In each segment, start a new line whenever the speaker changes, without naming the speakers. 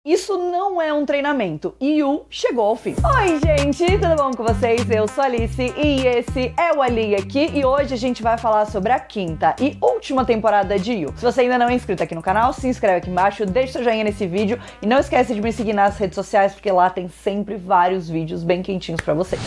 Isso não é um treinamento. Yu chegou ao fim. Oi, gente, tudo bom com vocês? Eu sou a Alice e esse é o Ali aqui e hoje a gente vai falar sobre a quinta e última temporada de Yu. Se você ainda não é inscrito aqui no canal, se inscreve aqui embaixo, deixa seu joinha nesse vídeo e não esquece de me seguir nas redes sociais porque lá tem sempre vários vídeos bem quentinhos pra vocês.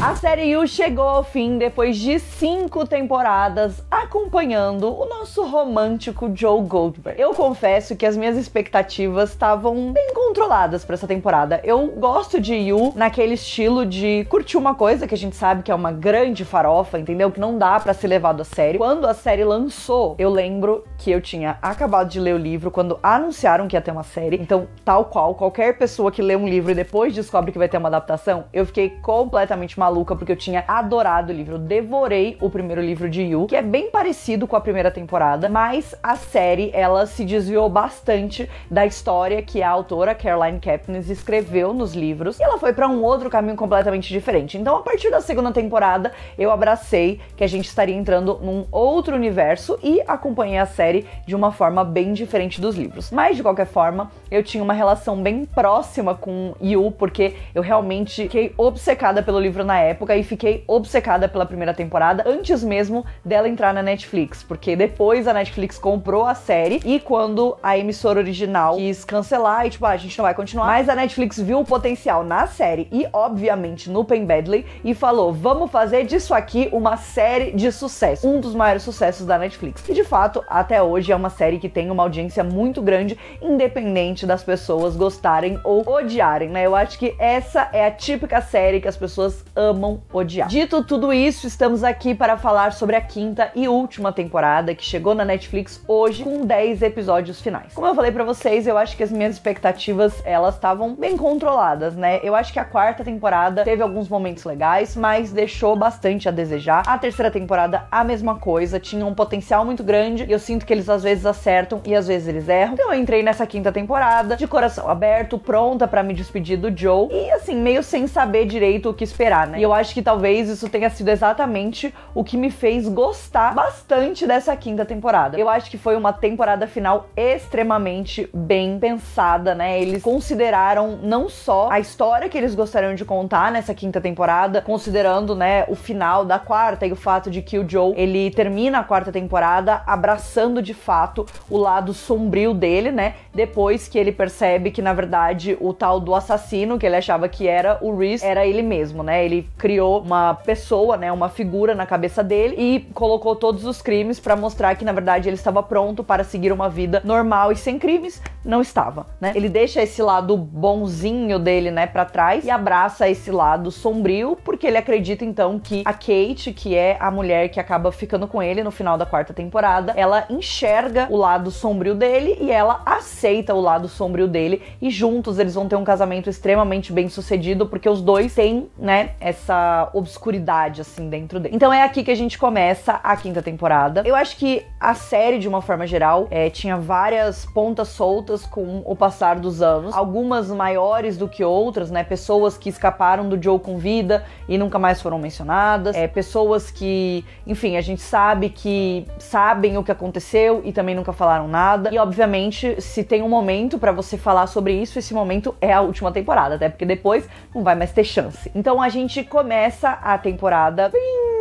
A série Yu chegou ao fim depois de 5 temporadas acompanhando o nosso romântico Joe Goldberg. Eu confesso que as minhas expectativas estavam bem controladas pra essa temporada. Eu gosto de Yu naquele estilo de curtir uma coisa que a gente sabe que é uma grande farofa, entendeu? Que não dá pra ser levado a sério. Quando a série lançou, eu lembro que eu tinha acabado de ler o livro quando anunciaram que ia ter uma série. Então, tal qual, qualquer pessoa que lê um livro e depois descobre que vai ter uma adaptação, eu fiquei completamente maluca porque eu tinha adorado o livro. Eu devorei o primeiro livro de Yu, que é bem parecido com a primeira temporada, mas a série, ela se desviou bastante da história que a autora Caroline Kepnes escreveu nos livros e ela foi pra um outro caminho completamente diferente. Então, a partir da segunda temporada, eu abracei que a gente estaria entrando num outro universo e acompanhei a série de uma forma bem diferente dos livros. Mas, de qualquer forma, eu tinha uma relação bem próxima com Yu, porque eu realmente fiquei obcecada pelo livro na época e fiquei obcecada pela primeira temporada antes mesmo dela entrar na Netflix, porque depois a Netflix comprou a série e quando a emissora original quis cancelar e tipo, a gente não vai continuar, mas a Netflix viu o potencial na série e obviamente no Penn Badley e falou, vamos fazer disso aqui uma série de sucesso, um dos maiores sucessos da Netflix. E de fato, até hoje é uma série que tem uma audiência muito grande, independente das pessoas gostarem ou odiarem, né? Eu acho que essa é a típica série que as pessoas amam odiar. Dito tudo isso, estamos aqui para falar sobre a quinta e última temporada que chegou na Netflix hoje com 10 episódios finais. Como eu falei pra vocês, eu acho que as minhas expectativas, elas estavam bem controladas, né? Eu acho que a quarta temporada teve alguns momentos legais, mas deixou bastante a desejar. A terceira temporada, a mesma coisa, tinha um potencial muito grande e eu sinto que eles às vezes acertam e às vezes eles erram. Então eu entrei nessa quinta temporada de coração aberto, pronta pra me despedir do Joe e assim, meio sem saber direito o que esperar, né? E eu acho que talvez isso tenha sido exatamente o que me fez gostar bastante dessa quinta temporada. Eu acho que foi uma temporada final extremamente bem pensada, né? Eles consideraram não só a história que eles gostariam de contar nessa quinta temporada, considerando, né, o final da quarta e o fato de que o Joe, ele termina a quarta temporada abraçando de fato o lado sombrio dele, né? Depois que ele percebe que, na verdade, o tal do assassino, que ele achava que era o Reese, era ele mesmo, né? Ele criou uma pessoa, né, uma figura na cabeça dele e colocou todos os crimes pra mostrar que, na verdade, ele estava pronto para seguir uma vida normal e sem crimes. Não estava, né? Ele deixa esse lado bonzinho dele, né, pra trás e abraça esse lado sombrio porque ele acredita, então, que a Kate, que é a mulher que acaba ficando com ele no final da quarta temporada, ela enxerga o lado sombrio dele e ela aceita o lado sombrio dele e juntos eles vão ter um casamento extremamente bem sucedido porque os dois têm, né, essa obscuridade assim dentro dele. Então é aqui que a gente começa a quinta temporada. Eu acho que a série, de uma forma geral, tinha várias pontas soltas com o passar dos anos, algumas maiores do que outras, né, pessoas que escaparam do Joe com vida e nunca mais foram mencionadas, pessoas que, enfim, a gente sabe que sabem o que aconteceu e também nunca falaram nada, e obviamente se tem um momento pra você falar sobre isso, esse momento é a última temporada, até porque depois não vai mais ter chance. Então a gente começa a temporada bem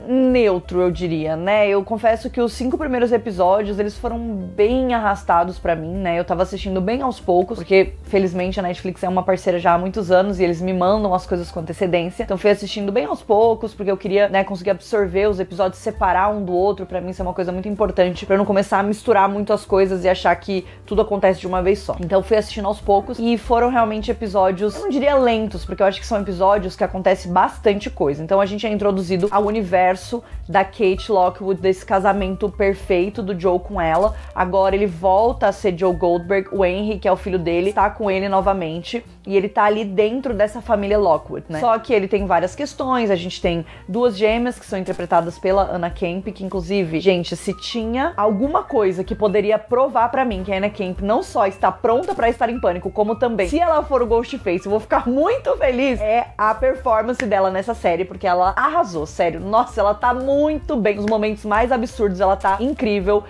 neutro, eu diria, né? Eu confesso que os 5 primeiros episódios, eles foram bem arrastados pra mim, né? Eu tava assistindo bem aos poucos, porque felizmente a Netflix é uma parceira já há muitos anos e eles me mandam as coisas com antecedência. Então fui assistindo bem aos poucos, porque eu queria, né, conseguir absorver os episódios, separar um do outro. Pra mim isso é uma coisa muito importante, pra eu não começar a misturar muito as coisas e achar que tudo acontece de uma vez só. Então fui assistindo aos poucos e foram realmente episódios, eu não diria lentos, porque eu acho que são episódios que acontece bastante coisa. Então a gente é introduzido ao universo da Kate Lockwood, desse casamento perfeito do Joe com ela. Agora ele volta a ser Joe Goldberg, o Henry, que é o filho dele, tá com ele novamente e ele tá ali dentro dessa família Lockwood, né? Só que ele tem várias questões, a gente tem 2 gêmeas que são interpretadas pela Anna Camp, que inclusive, gente, se tinha alguma coisa que poderia provar pra mim que a Anna Camp não só está pronta pra estar em pânico, como também, se ela for o Ghostface, eu vou ficar muito feliz, é a performance dela nessa série, porque ela arrasou, sério. Nossa, Nossa, ela tá muito bem. Nos momentos mais absurdos, ela tá incrível.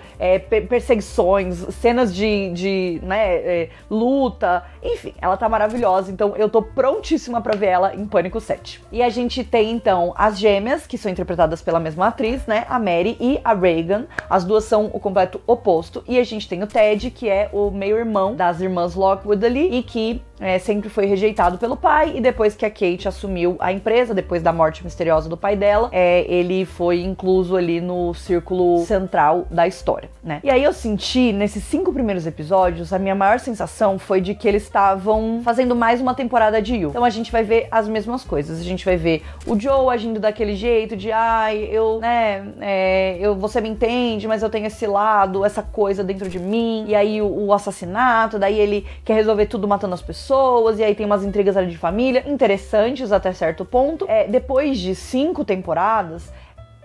Perseguições, cenas de luta, enfim, ela tá maravilhosa. Então eu tô prontíssima pra ver ela em Pânico 7. E a gente tem então as gêmeas, que são interpretadas pela mesma atriz, né? A Mary e a Reagan. As duas são o completo oposto. E a gente tem o Ted, que é o meio-irmão das irmãs Lockwood ali, e que sempre foi rejeitado pelo pai, e depois que a Kate assumiu a empresa, depois da morte misteriosa do pai dela, ele foi incluso ali no círculo central da história, né? E aí eu senti, nesses 5 primeiros episódios, a minha maior sensação foi de que eles estavam fazendo mais uma temporada de You. Então a gente vai ver as mesmas coisas, a gente vai ver o Joe agindo daquele jeito de, você me entende, mas eu tenho esse lado, essa coisa dentro de mim, e aí o assassinato, daí ele quer resolver tudo matando as pessoas, e aí tem umas intrigas ali de família, interessantes até certo ponto. Depois de 5 temporadas,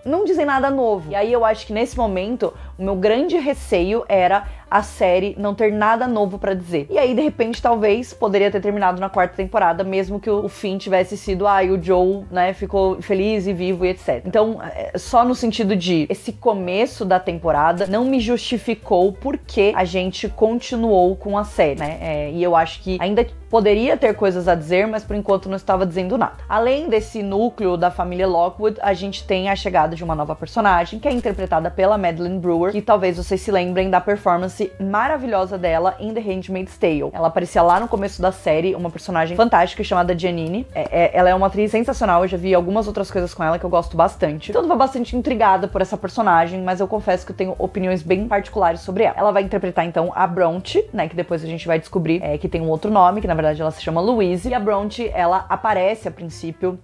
não dizem nada novo. E aí eu acho que nesse momento, o meu grande receio era a série não ter nada novo pra dizer. E aí, de repente, talvez poderia ter terminado na 4ª temporada, mesmo que o fim tivesse sido, o Joe, né, ficou feliz e vivo e etc. Então, só no sentido de esse começo da temporada não me justificou porque a gente continuou com a série, né? E eu acho que ainda poderia ter coisas a dizer, mas por enquanto não estava dizendo nada. Além desse núcleo da família Lockwood, a gente tem a chegada de uma nova personagem, que é interpretada pela Madeline Brewer, que talvez vocês se lembrem da performance maravilhosa dela em The Handmaid's Tale. Ela aparecia lá no começo da série, uma personagem fantástica chamada Janine. Ela é uma atriz sensacional, eu já vi algumas outras coisas com ela que eu gosto bastante. Então eu tô bastante intrigada por essa personagem, mas eu confesso que eu tenho opiniões bem particulares sobre ela. Ela vai interpretar então a Bronte, né, que depois a gente vai descobrir que tem um outro nome, que na verdade ela se chama Louise. E a Bronte, ela aparece a princípio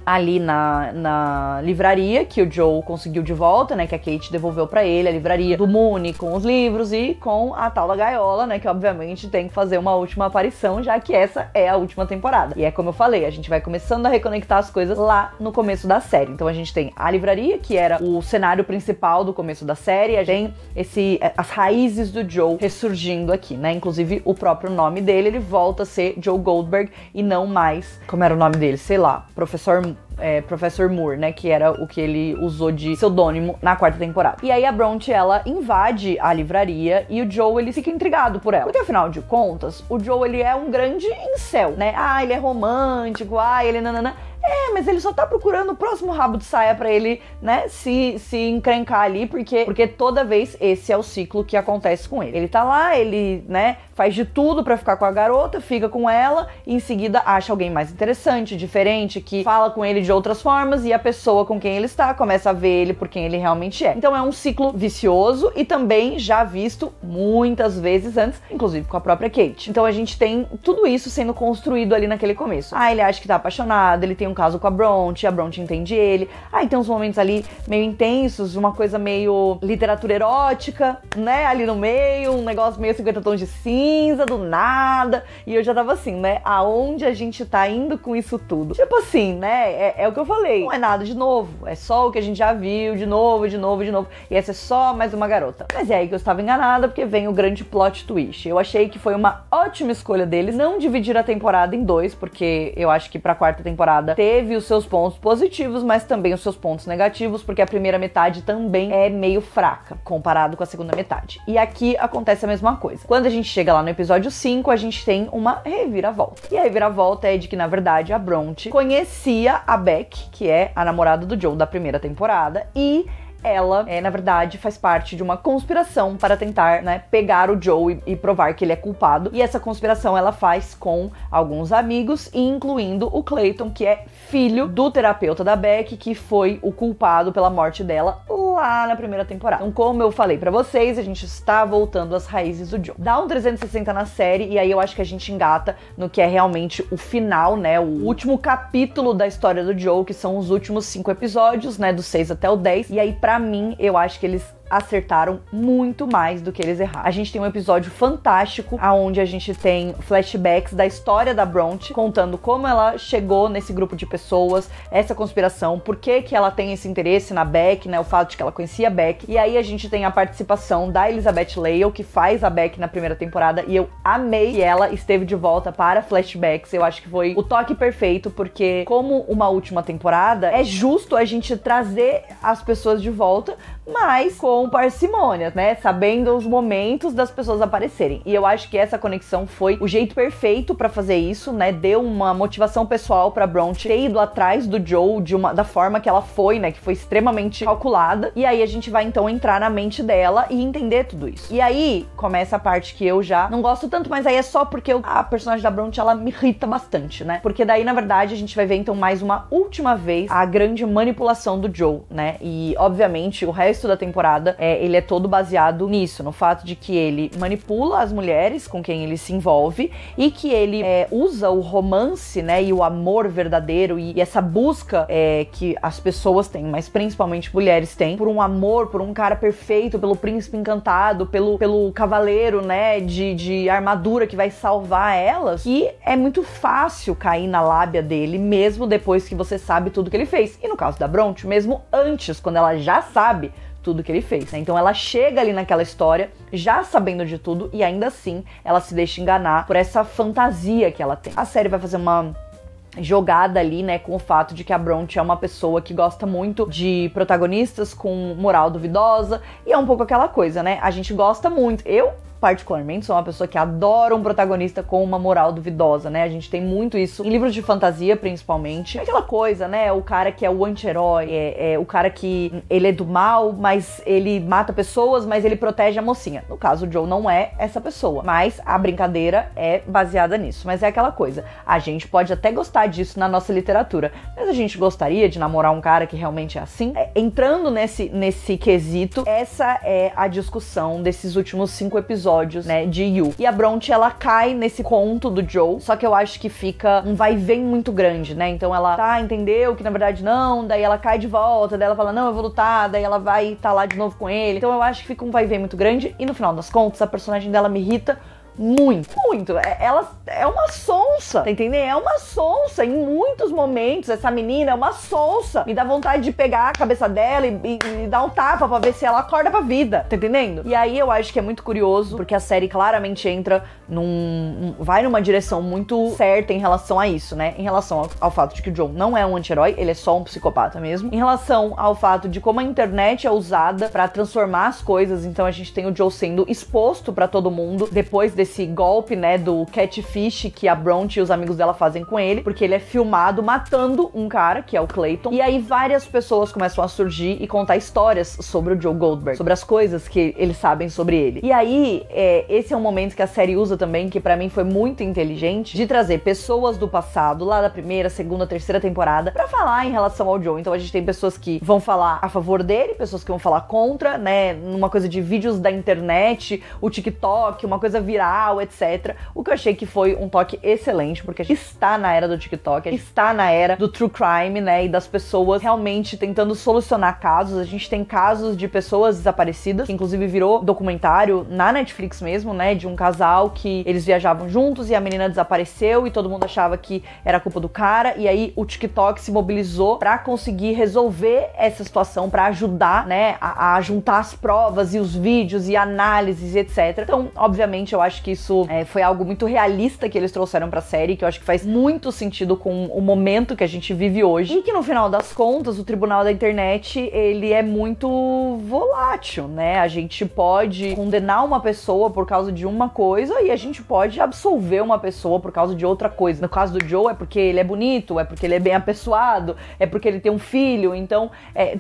ali na livraria que o Joe conseguiu de volta, né, que a Kate devolveu pra ele, a livraria do Mooney com os livros e com a tal da gaiola, né, que obviamente tem que fazer uma última aparição, já que essa é a última temporada. E é como eu falei, a gente vai começando a reconectar as coisas lá no começo da série. Então a gente tem a livraria, que era o cenário principal do começo da série, a gente tem as raízes do Joe ressurgindo aqui, né, inclusive o próprio nome dele, ele volta a ser Joe Goldberg e não mais, como era o nome dele, sei lá, Professor Moore, né, que era o que ele usou de pseudônimo na 4ª temporada. E aí a Bronte, ela invade a livraria e o Joe, ele fica intrigado por ela. Porque afinal de contas, o Joe, ele é um grande incel, né? Ele é romântico, ele nanana. Mas ele só tá procurando o próximo rabo de saia pra ele, né, se encrencar ali, porque toda vez esse é o ciclo que acontece com ele. Ele tá lá, ele, né, faz de tudo pra ficar com a garota, fica com ela, e em seguida acha alguém mais interessante, diferente, que fala com ele de outras formas, e a pessoa com quem ele está começa a ver ele por quem ele realmente é. Então é um ciclo vicioso e também já visto muitas vezes antes, inclusive com a própria Kate. Então a gente tem tudo isso sendo construído ali naquele começo. Ele acha que tá apaixonado, ele tem um caso com a Bronte entende ele. Tem uns momentos ali meio intensos, uma coisa meio literatura erótica, né, ali no meio, um negócio meio 50 tons de cinza, do nada, e eu já tava assim, né, aonde a gente tá indo com isso tudo? Tipo assim, né, é o que eu falei, não é nada de novo, é só o que a gente já viu, de novo, e essa é só mais uma garota. Mas é aí que eu estava enganada, porque vem o grande plot twist. Eu achei que foi uma ótima escolha deles não dividir a temporada em 2, porque eu acho que pra 4ª temporada teve os seus pontos positivos, mas também os seus pontos negativos, porque a primeira metade também é meio fraca, comparado com a segunda metade. E aqui acontece a mesma coisa. Quando a gente chega lá no episódio 5, a gente tem uma reviravolta. E a reviravolta é de que, na verdade, a Bronte conhecia a Beck, que é a namorada do Joe da primeira temporada, e ela, na verdade, faz parte de uma conspiração para tentar, né, pegar o Joe e provar que ele é culpado. E essa conspiração ela faz com alguns amigos, incluindo o Clayton, que é filho do terapeuta da Beck, que foi o culpado pela morte dela lá na primeira temporada. Então, como eu falei pra vocês, a gente está voltando às raízes do Joe. Dá um 360 na série e aí eu acho que a gente engata no que é realmente o final, né, o último capítulo da história do Joe, que são os últimos 5 episódios, né, do 6 até o 10. E aí, pra mim, eu acho que eles acertaram muito mais do que eles erraram. A gente tem um episódio fantástico, onde a gente tem flashbacks da história da Bronte, contando como ela chegou nesse grupo de pessoas, essa conspiração, por que que ela tem esse interesse na Beck, né, o fato de que ela conhecia a Beck. E aí a gente tem a participação da Elizabeth Lail, que faz a Beck na primeira temporada, e eu amei que ela esteve de volta para flashbacks. Eu acho que foi o toque perfeito, porque como uma última temporada, é justo a gente trazer as pessoas de volta, mas com parcimônia, né? Sabendo os momentos das pessoas aparecerem. E eu acho que essa conexão foi o jeito perfeito pra fazer isso, né? Deu uma motivação pessoal pra Bronte ter ido atrás do Joe da forma que ela foi, né? Que foi extremamente calculada. E aí a gente vai então entrar na mente dela e entender tudo isso. E aí começa a parte que eu já não gosto tanto, mas aí é só porque a personagem da Bronte, ela me irrita bastante, né? Porque daí, na verdade, a gente vai ver então mais uma última vez a grande manipulação do Joe, né? E obviamente o resto da temporada ele é todo baseado nisso, no fato de que ele manipula as mulheres com quem ele se envolve e que ele usa o romance, né, e o amor verdadeiro e essa busca que as pessoas têm, mas principalmente mulheres têm, por um amor, por um cara perfeito, pelo príncipe encantado, pelo cavaleiro, né, de armadura que vai salvar elas, que é muito fácil cair na lábia dele, mesmo depois que você sabe tudo que ele fez. E no caso da Bronte, mesmo antes, quando ela já sabe tudo que ele fez, né? Então ela chega ali naquela história já sabendo de tudo e ainda assim ela se deixa enganar por essa fantasia que ela tem. A série vai fazer uma jogada ali, né, com o fato de que a Bronte é uma pessoa que gosta muito de protagonistas com moral duvidosa, e é um pouco aquela coisa, né? A gente gosta muito. Eu particularmente sou uma pessoa que adora um protagonista com uma moral duvidosa, né? A gente tem muito isso em livros de fantasia, principalmente. É aquela coisa, né? O cara que é o anti-herói, o cara que ele é do mal, mas ele mata pessoas, mas ele protege a mocinha. No caso, o Joe não é essa pessoa, mas a brincadeira é baseada nisso. Mas é aquela coisa, a gente pode até gostar disso na nossa literatura, mas a gente gostaria de namorar um cara que realmente é assim? Entrando nesse quesito, essa é a discussão desses últimos 5 episódios, né, de You. E a Bronte, ela cai nesse conto do Joe, só que eu acho que fica um vai e vem muito grande, né? Então ela entendeu que na verdade não, daí ela cai de volta, daí ela fala, não, eu vou lutar, daí ela vai estar lá de novo com ele. Então eu acho que fica um vai e vem muito grande e no final das contas a personagem dela me irrita muito. Ela é uma sonsa, tá entendendo? É uma sonsa em muitos momentos. Essa menina é uma sonsa. Me dá vontade de pegar a cabeça dela e dar um tapa pra ver se ela acorda pra vida, tá entendendo? E aí eu acho que é muito curioso, porque a série claramente entra vai numa direção muito certa em relação a isso, né? Em relação ao fato de que o Joe não é um anti-herói, ele é só um psicopata mesmo. Em relação ao fato de como a internet é usada pra transformar as coisas, então a gente tem o Joe sendo exposto pra todo mundo depois desse golpe, né, do catfish que a Bronte e os amigos dela fazem com ele, porque ele é filmado matando um cara, que é o Clayton, e aí várias pessoas começam a surgir e contar histórias sobre o Joe Goldberg, sobre as coisas que eles sabem sobre ele. E aí, esse é um momento que a série usa também, que pra mim foi muito inteligente, de trazer pessoas do passado, lá da primeira, segunda, terceira temporada, pra falar em relação ao Joe. Então a gente tem pessoas que vão falar a favor dele, pessoas que vão falar contra, né, numa coisa de vídeos da internet, o TikTok, uma coisa viral, etc. O que eu achei que foi um toque excelente, porque a gente está na era do TikTok, a gente está na era do true crime, né, e das pessoas realmente tentando solucionar casos. A gente tem casos de pessoas desaparecidas, que inclusive virou documentário na Netflix mesmo, né, de um casal que eles viajavam juntos e a menina desapareceu e todo mundo achava que era culpa do cara, e aí o TikTok se mobilizou pra conseguir resolver essa situação, pra ajudar, né, a juntar as provas e os vídeos e análises e etc. Então, obviamente, eu acho que isso foi algo muito realista que eles trouxeram pra série, que eu acho que faz muito sentido com o momento que a gente vive hoje, e que no final das contas o tribunal da internet, ele é muito volátil, né? A gente pode condenar uma pessoa por causa de uma coisa e a gente pode absolver uma pessoa por causa de outra coisa. No caso do Joe é porque ele é bonito, é porque ele é bem apessoado, é porque ele tem um filho. Então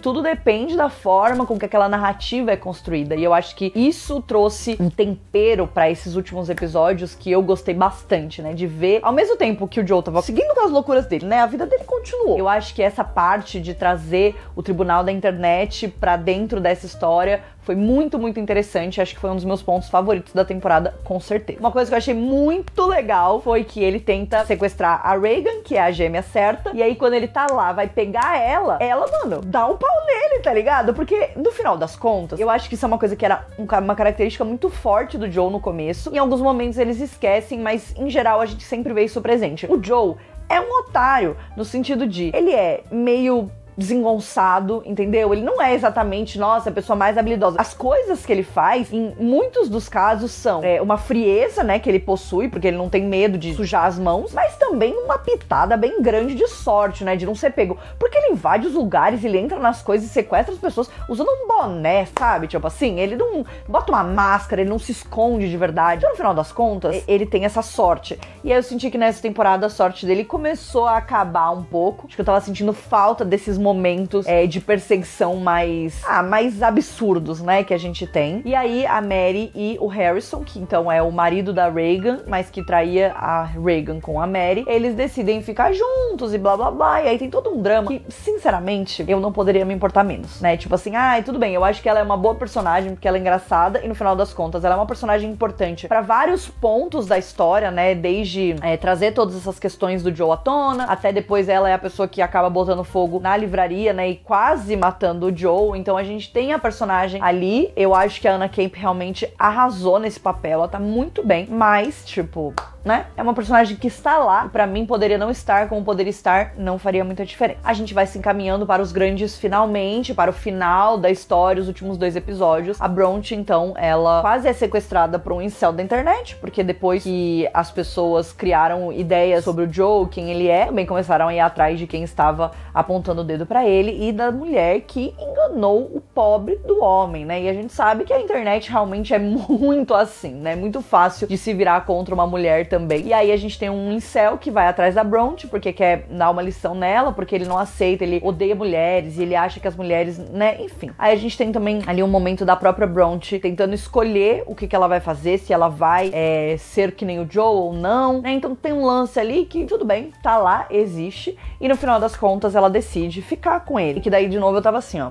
tudo depende da forma com que aquela narrativa é construída, e eu acho que isso trouxe um tempero pra esses últimos episódios que eu gostei bastante, né, de ver, ao mesmo tempo que o Joe tava seguindo com as loucuras dele, né, a vida dele continuou. Eu acho que essa parte de trazer o tribunal da internet pra dentro dessa história Foi muito, muito interessante. Acho que foi um dos meus pontos favoritos da temporada, com certeza. Uma coisa que eu achei muito legal foi que ele tenta sequestrar a Reagan, que é a gêmea certa, e aí quando ele tá lá, vai pegar ela, mano, dá um pau nele, tá ligado? Porque, no final das contas, eu acho que isso é uma coisa que era uma característica muito forte do Joe no começo. Em alguns momentos eles esquecem, mas em geral a gente sempre vê isso presente. O Joe é um otário, no sentido de, ele é meio desengonçado, entendeu? Ele não é exatamente, nossa, a pessoa mais habilidosa. As coisas que ele faz, em muitos dos casos, são uma frieza, né, que ele possui, porque ele não tem medo de sujar as mãos, mas também uma pitada bem grande de sorte, né, de não ser pego. Porque ele invade os lugares, ele entra nas coisas e sequestra as pessoas usando um boné, sabe? Tipo assim, ele não bota uma máscara, ele não se esconde de verdade. Então, no final das contas, ele tem essa sorte. E aí eu senti que nessa temporada a sorte dele começou a acabar um pouco. Acho que eu tava sentindo falta desses momentos de perseguição mais absurdos, né, que a gente tem. E aí a Mary e o Harrison, que então é o marido da Reagan, mas que traía a Reagan com a Mary, eles decidem ficar juntos e blá blá blá, e aí tem todo um drama que, sinceramente, eu não poderia me importar menos, né, tipo assim, tudo bem, eu acho que ela é uma boa personagem porque ela é engraçada e no final das contas ela é uma personagem importante pra vários pontos da história, né, desde trazer todas essas questões do Joe à tona, até depois ela é a pessoa que acaba botando fogo na livraria, né, e quase matando o Joe. Então a gente tem a personagem ali. Eu acho que a Anna Camp realmente arrasou nesse papel, ela tá muito bem, mas, tipo, né, é uma personagem que está lá, e pra mim poderia não estar, como poderia estar, não faria muita diferença. A gente vai se encaminhando para os grandes finalmente, para o final da história, os últimos 2 episódios. A Bronte, então, ela quase é sequestrada por um incel da internet, porque depois que as pessoas criaram ideias sobre o Joe, quem ele é, também começaram a ir atrás de quem estava apontando o dedo pra ele e da mulher que enganou o pobre do homem, né? E a gente sabe que a internet realmente é muito assim, né? Muito fácil de se virar contra uma mulher também. E aí a gente tem um incel que vai atrás da Bronte porque quer dar uma lição nela, porque ele não aceita, ele odeia mulheres e ele acha que as mulheres, né? Enfim. Aí a gente tem também ali um momento da própria Bronte tentando escolher o que ela vai fazer, se ela vai ser que nem o Joe ou não, né? Então tem um lance ali que, tudo bem, tá lá, existe. E no final das contas ela decide ficar com ele. E que daí de novo eu tava assim, ó.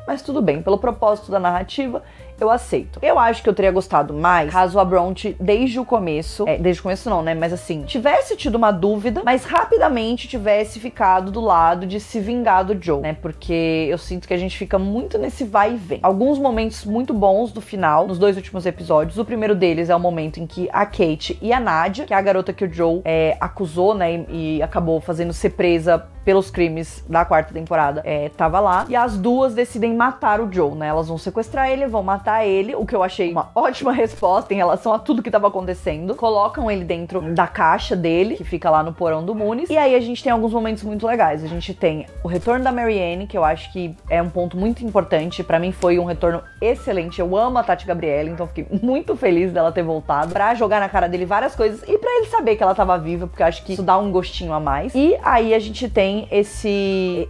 Mas tudo bem, pelo propósito da narrativa, eu aceito. Eu acho que eu teria gostado mais caso a Bronte, desde o começo, desde o começo não, né, mas assim, tivesse tido uma dúvida, mas rapidamente tivesse ficado do lado de se vingar do Joe, né, porque eu sinto que a gente fica muito nesse vai e vem. Alguns momentos muito bons do final, nos 2 últimos episódios. O primeiro deles é o momento em que a Kate e a Nadia, que é a garota que o Joe acusou, né, e acabou fazendo ser presa pelos crimes da 4ª temporada, tava lá, e as duas decidem matar o Joe, né, elas vão sequestrar ele, vão matar ele, o que eu achei uma ótima resposta em relação a tudo que tava acontecendo. Colocam ele dentro da caixa dele, que fica lá no porão do Moonies, e aí a gente tem alguns momentos muito legais. A gente tem o retorno da Marianne, que eu acho que é um ponto muito importante, pra mim foi um retorno excelente, eu amo a Tati Gabrielle, então fiquei muito feliz dela ter voltado, pra jogar na cara dele várias coisas, e pra ele saber que ela tava viva, porque eu acho que isso dá um gostinho a mais. E aí a gente tem esse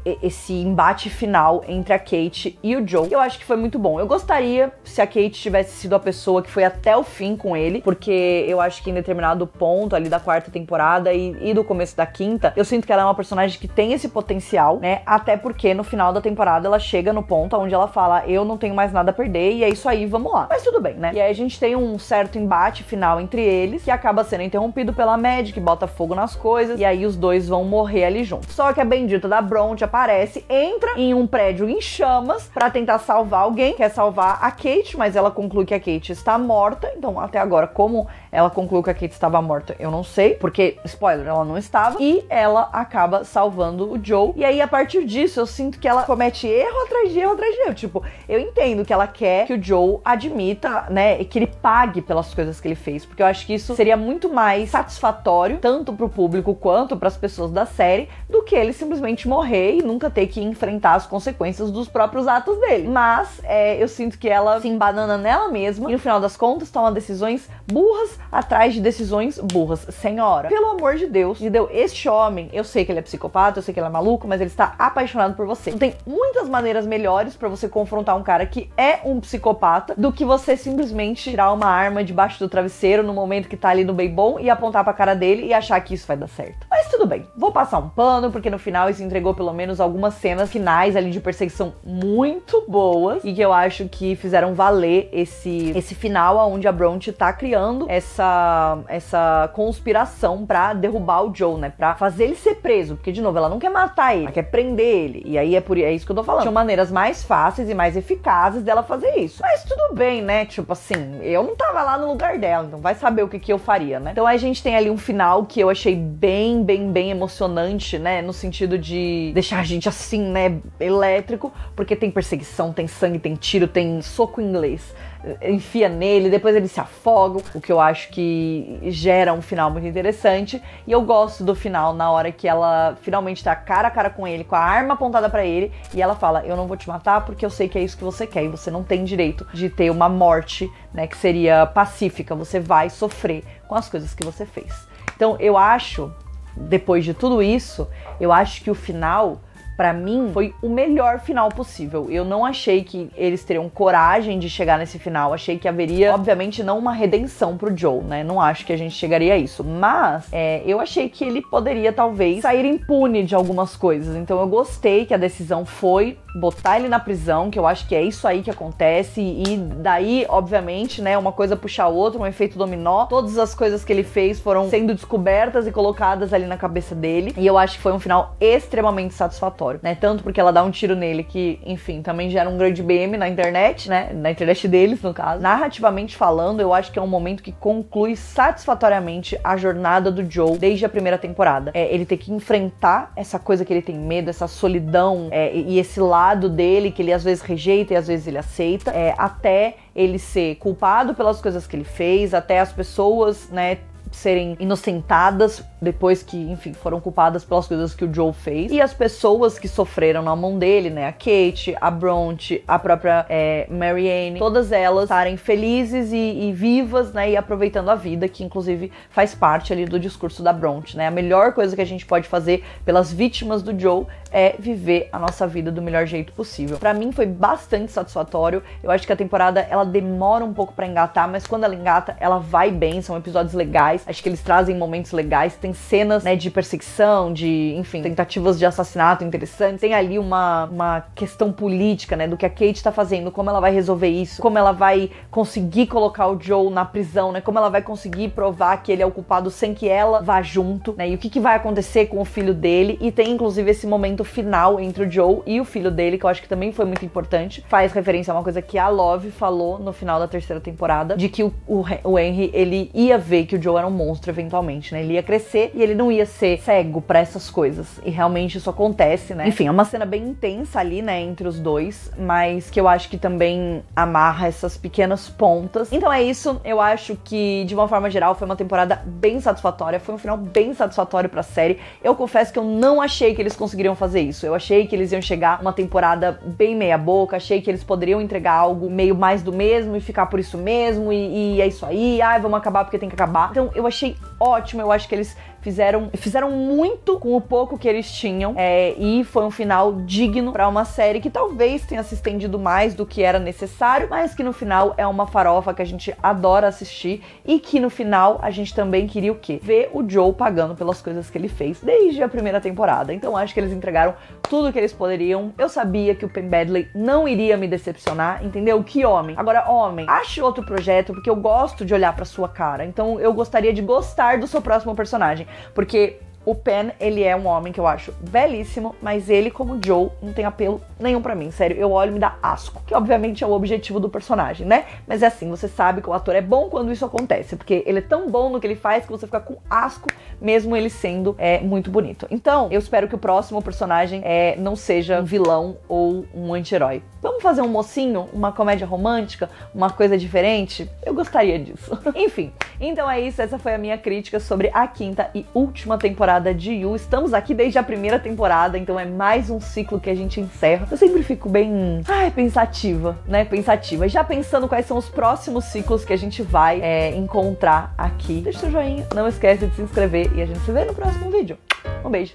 embate final entre a Kate e o Joe, que eu acho que foi muito bom. Eu gostaria se a Kate tivesse sido a pessoa que foi até o fim com ele, porque eu acho que em determinado ponto ali da 4ª temporada e do começo da 5ª, eu sinto que ela é uma personagem que tem esse potencial, né, até porque no final da temporada ela chega no ponto onde ela fala, eu não tenho mais nada a perder e é isso aí, vamos lá. Mas tudo bem, né? E aí a gente tem um certo embate final entre eles, que acaba sendo interrompido pela Mad, que bota fogo nas coisas, e aí os dois vão morrer ali juntos. Só que a bendita da Bronte aparece, entra em um prédio em chamas pra tentar salvar alguém, quer salvar a Kate, mas ela conclui que a Kate está morta. Então, até agora, como ela concluiu que a Kate estava morta, eu não sei, porque, spoiler, ela não estava, e ela acaba salvando o Joe. E aí, a partir disso, eu sinto que ela comete erro atrás de erro atrás de erro. Tipo, eu entendo que ela quer que o Joe admita, né, e que ele pague pelas coisas que ele fez, porque eu acho que isso seria muito mais satisfatório, tanto pro público quanto pras pessoas da série, do que ele simplesmente morrer e nunca ter que enfrentar as consequências dos próprios atos dele. Mas, eu sinto que ela se embanana nela mesma e no final das contas toma decisões burras atrás de decisões burras. Senhora, pelo amor de Deus, entendeu? Este homem, eu sei que ele é psicopata, eu sei que ele é maluco, mas ele está apaixonado por você. Então, tem muitas maneiras melhores pra você confrontar um cara que é um psicopata do que você simplesmente tirar uma arma debaixo do travesseiro no momento que tá ali no bem bom e apontar pra cara dele e achar que isso vai dar certo. Mas tudo bem, vou passar um pano, porque no final isso entregou pelo menos algumas cenas finais ali de perseguição muito boas e que eu acho que fizeram valer esse final onde a Bronte tá criando essa conspiração pra derrubar o Joe, né? Pra fazer ele ser preso, porque de novo, ela não quer matar ele, ela quer prender ele. E aí é isso que eu tô falando. Tinham maneiras mais fáceis e mais eficazes dela fazer isso. Mas tudo bem, né? Tipo assim, eu não tava lá no lugar dela, então vai saber o que eu faria, né? Então a gente tem ali um final que eu achei bem emocionante, né? No sentido de deixar a gente assim, né? Elétrico, porque tem perseguição, tem sangue, tem tiro, tem soco inglês. Enfia nele, depois eles se afogam, o que eu acho que gera um final muito interessante. E eu gosto do final na hora que ela finalmente tá cara a cara com ele, com a arma apontada pra ele, e ela fala: eu não vou te matar porque eu sei que é isso que você quer e você não tem direito de ter uma morte, né, que seria pacífica, você vai sofrer com as coisas que você fez. Então eu acho, depois de tudo isso, eu acho que o final, pra mim, foi o melhor final possível. Eu não achei que eles teriam coragem de chegar nesse final. Achei que haveria, obviamente, não uma redenção pro Joe, né? Não acho que a gente chegaria a isso. Mas eu achei que ele poderia, talvez, sair impune de algumas coisas. Então eu gostei que a decisão foi botar ele na prisão, que eu acho que é isso aí que acontece. E daí, obviamente, né, uma coisa puxa a outra, um efeito dominó. Todas as coisas que ele fez foram sendo descobertas e colocadas ali na cabeça dele. E eu acho que foi um final extremamente satisfatório. Né? Tanto porque ela dá um tiro nele que, enfim, também gera um grande meme na internet, né? Na internet deles, no caso. Narrativamente falando, eu acho que é um momento que conclui satisfatoriamente a jornada do Joe desde a primeira temporada. Ele ter que enfrentar essa coisa que ele tem medo, essa solidão e esse lado dele que ele às vezes rejeita e às vezes ele aceita, até ele ser culpado pelas coisas que ele fez, até as pessoas, né, serem inocentadas depois que, enfim, foram culpadas pelas coisas que o Joe fez. E as pessoas que sofreram na mão dele, né, a Kate, a Bronte, a própria Marianne, todas elas estarem felizes e vivas, né, e aproveitando a vida, que inclusive faz parte ali do discurso da Bronte, né. A melhor coisa que a gente pode fazer pelas vítimas do Joe é viver a nossa vida do melhor jeito possível. Pra mim foi bastante satisfatório. Eu acho que a temporada, ela demora um pouco pra engatar, mas quando ela engata, ela vai bem, são episódios legais. Acho que eles trazem momentos legais, tem cenas, né, de perseguição, de, enfim, tentativas de assassinato interessantes. Tem ali uma questão política, né, do que a Kate tá fazendo, como ela vai resolver isso, como ela vai conseguir colocar o Joe na prisão, né, como ela vai conseguir provar que ele é o culpado sem que ela vá junto, né, e o que vai acontecer com o filho dele. E tem, inclusive, esse momento final entre o Joe e o filho dele, que eu acho que também foi muito importante. Faz referência a uma coisa que a Love falou no final da terceira temporada, de que o Henry, ele ia ver que o Joe era um monstro eventualmente, né? Ele ia crescer e ele não ia ser cego pra essas coisas. E realmente isso acontece, né? Enfim, é uma cena bem intensa ali, né, entre os dois, mas que eu acho que também amarra essas pequenas pontas. Então é isso. Eu acho que, de uma forma geral, foi uma temporada bem satisfatória. Foi um final bem satisfatório pra série. Eu confesso que eu não achei que eles conseguiriam fazer isso. Eu achei que eles iam chegar uma temporada bem meia boca. Achei que eles poderiam entregar algo meio mais do mesmo e ficar por isso mesmo. E é isso aí. Ai, vamos acabar porque tem que acabar. Então eu achei ótimo, eu acho que eles fizeram muito com o pouco que eles tinham, e foi um final digno pra uma série que talvez tenha se estendido mais do que era necessário, mas que no final é uma farofa que a gente adora assistir e que no final a gente também queria o quê? Ver o Joe pagando pelas coisas que ele fez desde a primeira temporada. Então acho que eles entregaram tudo que eles poderiam. Eu sabia que o Penn Badgley não iria me decepcionar, entendeu? Que homem. Agora, homem, ache outro projeto, porque eu gosto de olhar pra sua cara. Então eu gostaria de gostar do seu próximo personagem. Porque o Penn, ele é um homem que eu acho belíssimo, mas ele, como Joe, não tem apelo nenhum pra mim. Sério, eu olho e me dá asco. Que obviamente é o objetivo do personagem, né? Mas é assim, você sabe que o ator é bom quando isso acontece, porque ele é tão bom no que ele faz que você fica com asco, mesmo ele sendo muito bonito. Então, eu espero que o próximo personagem não seja um vilão ou um anti-herói. Vamos fazer um mocinho, uma comédia romântica, uma coisa diferente? Eu gostaria disso. Enfim, então é isso. Essa foi a minha crítica sobre a quinta e última temporada temporada de You. Estamos aqui desde a primeira temporada, então é mais um ciclo que a gente encerra. Eu sempre fico bem, pensativa, né? Pensativa. Já pensando quais são os próximos ciclos que a gente vai encontrar aqui. Deixa o seu joinha, não esquece de se inscrever e a gente se vê no próximo vídeo. Um beijo!